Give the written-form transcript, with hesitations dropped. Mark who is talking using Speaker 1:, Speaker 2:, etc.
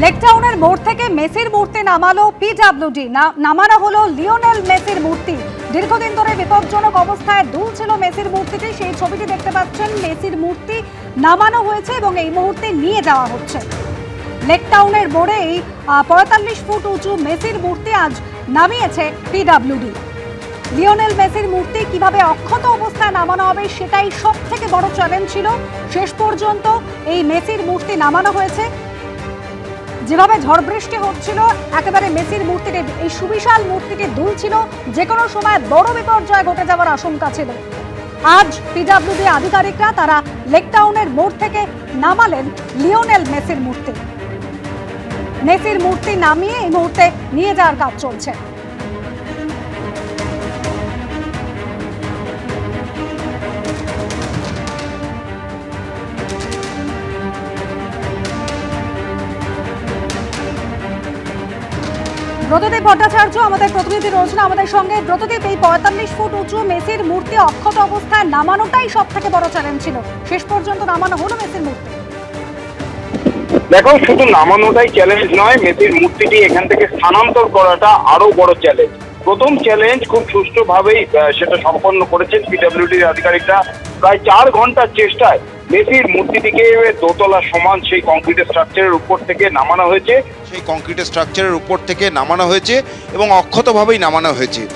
Speaker 1: লেকটাউনের মোড় থেকে মেসির মূর্তি নামালো পিডব্লিউডি, নামানো হলো লিওনেল মেসির মূর্তি। দীর্ঘদিন ধরে বিপজ্জনক অবস্থায় দুলছিল মেসির মূর্তিটি। সেই ছবিটি দেখতে পাচ্ছেন, মেসির মূর্তি নামানো হয়েছে এবং এই মুহূর্তে নিয়ে যাওয়া হচ্ছে। লেকটাউনের মোড়ে এই ৪৫ ফুট উঁচু মেসির মূর্তি আজ নামিয়েছে পিডব্লিউডি। লিওনেল মেসির মূর্তি কিভাবে অক্ষত অবস্থায় নামানো হবে সেটাই সব থেকে বড় চ্যালেঞ্জ ছিল। শেষ পর্যন্ত এই মেসির মূর্তি নামানো হয়েছে। যেভাবে ঝড় বৃষ্টি হচ্ছিল, একেবারে মেসির মূর্তিটি, এই সুবিশাল মূর্তিটি দুলছিল, যে কোনো সময় বড় বিপর্যয় ঘটে যাওয়ার আশঙ্কা ছিল। আজ পিডব্লিউডি আধিকারিকরা তারা লেকটাউনের মোড় থেকে নামালেন লিওনেল মেসির মূর্তি। মেসির মূর্তি নামিয়ে এই মুহূর্তে নিয়ে যাওয়ার কাজ চলছে। ব্রতদীপ ভট্টাচার্য আমাদের প্রতিনিধি রয়েছেন আমাদের সঙ্গে। ব্রতদীপ, এই ৪৫ ফুট উঁচু মেসির মূর্তি অক্ষত অবস্থায় নামানোটাই সব থেকে বড় চ্যালেঞ্জ ছিল। শেষ পর্যন্ত নামানো হলো মেসির মূর্তি।
Speaker 2: দেখো, শুধু নামানোটাই চ্যালেঞ্জ নয়, মেসির মূর্তিটি এখান থেকে স্থানান্তর করাটা আরো বড় চ্যালেঞ্জ। প্রথম চ্যালেঞ্জ খুব সুষ্ঠুভাবেই সেটা সম্পন্ন করেছেন পিডব্লিউডির আধিকারিকরা। প্রায় ৪ ঘন্টার চেষ্টায় মেসির মূর্তিটিকে দোতলা সমান সেই কংক্রিট স্ট্রাকচারের উপর থেকে নামানো হয়েছে এবং অক্ষতভাবেই নামানো হয়েছে।